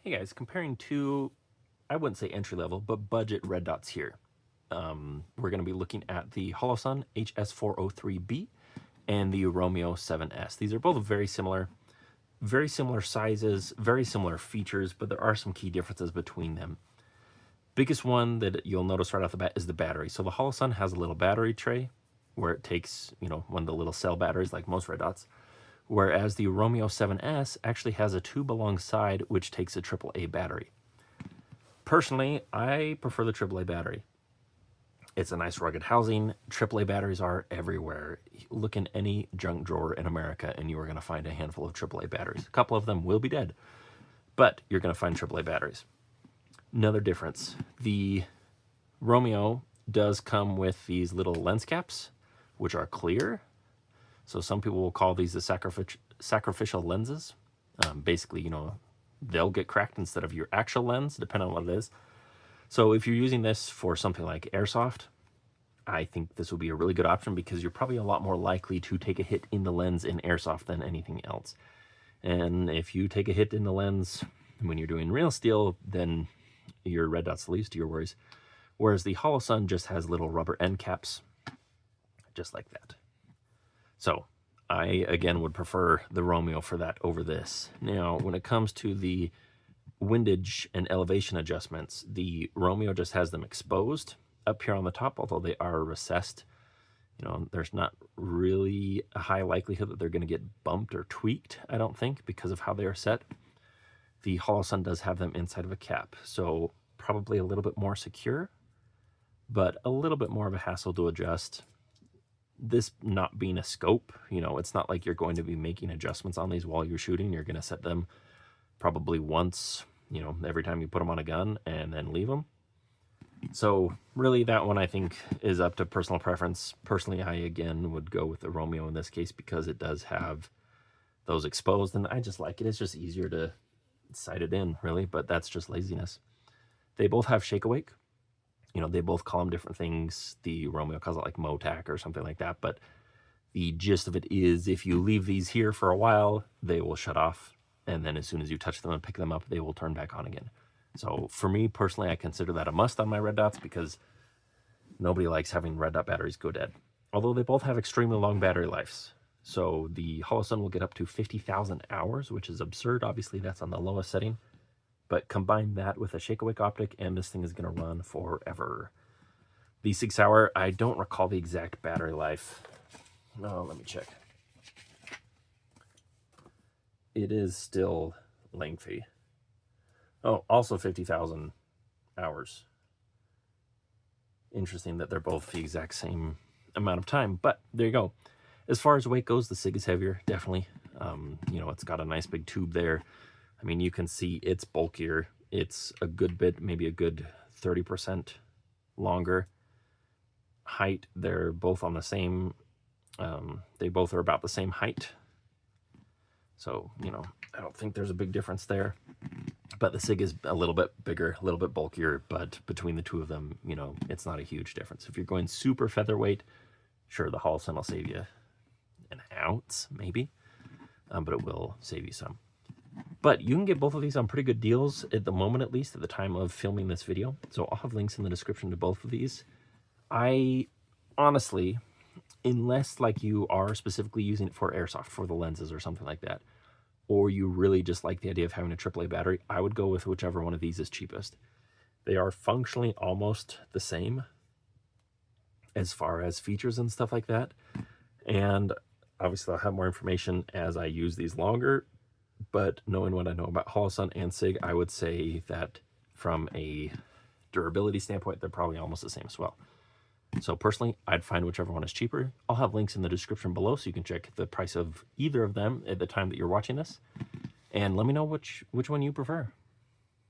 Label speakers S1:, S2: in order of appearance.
S1: Hey guys, comparing two, I wouldn't say entry level, but budget red dots here. We're going to be looking at the Holosun HS403B and the ROMEO7S. These are both very similar sizes, very similar features, but there are some key differences between them. Biggest one that you'll notice right off the bat is the battery. So the Holosun has a little battery tray where it takes, one of the little cell batteries like most red dots. Whereas the ROMEO7S actually has a tube alongside which takes a AAA battery. Personally, I prefer the AAA battery. It's a nice rugged housing. AAA batteries are everywhere. Look in any junk drawer in America and you are going to find a handful of AAA batteries. A couple of them will be dead, but you're going to find AAA batteries. Another difference, the Romeo does come with these little lens caps, which are clear. So some people will call these the sacrificial lenses. Basically, they'll get cracked instead of your actual lens, depending on what it is. So if you're using this for something like airsoft, I think this will be a really good option because you're probably a lot more likely to take a hit in the lens in airsoft than anything else. And if you take a hit in the lens when you're doing real steel, then your red dot's the least of your worries. Whereas the Holosun just has little rubber end caps, just like that. So I, again, would prefer the Romeo for that over this. Now, when it comes to the windage and elevation adjustments, the Romeo just has them exposed up here on the top, although they are recessed. There's not really a high likelihood that they're going to get bumped or tweaked, I don't think, because of how they are set. The Holosun does have them inside of a cap, so probably a little bit more secure, but a little bit more of a hassle to adjust. This not being a scope, it's not like you're going to be making adjustments on these while you're shooting. You're going to set them probably once, every time you put them on a gun and then leave them. So really that one I think is up to personal preference. Personally, I again would go with the Romeo in this case because it does have those exposed and I just like it. It's just easier to sight it in really, but that's just laziness. They both have shake awake. They both call them different things. The Romeo calls it like Motac or something like that, but the gist of it is if you leave these here for a while, they will shut off, and then as soon as you touch them and pick them up, they will turn back on again. So for me personally, I consider that a must on my red dots because nobody likes having red dot batteries go dead. Although they both have extremely long battery lives. So the Holosun will get up to 50,000 hours, which is absurd. Obviously, that's on the lowest setting. But combine that with a shake awake optic, and this thing is going to run forever. The Sig Sauer, I don't recall the exact battery life. No, let me check. It is still lengthy. Oh, also 50,000 hours. Interesting that they're both the exact same amount of time, but there you go. As far as weight goes, the Sig is heavier, definitely. It's got a nice big tube there. I mean, you can see it's bulkier. It's a good bit, maybe a good 30% longer. Height, they're both on the same, they both are about the same height. So, I don't think there's a big difference there. But the Sig is a little bit bigger, a little bit bulkier, but between the two of them, it's not a huge difference. If you're going super featherweight, sure, the Holosun will save you an ounce, maybe, but it will save you some. But you can get both of these on pretty good deals at the moment, at least at the time of filming this video. So I'll have links in the description to both of these. I honestly, unless like you are specifically using it for airsoft, for the lenses or something like that, or you really just like the idea of having a AAA battery, I would go with whichever one of these is cheapest. They are functionally almost the same as far as features and stuff like that. And obviously I'll have more information as I use these longer. But knowing what I know about Holosun and Sig, I would say that from a durability standpoint, they're probably almost the same as well. So personally, I'd find whichever one is cheaper. I'll have links in the description below so you can check the price of either of them at the time that you're watching this. And let me know which one you prefer.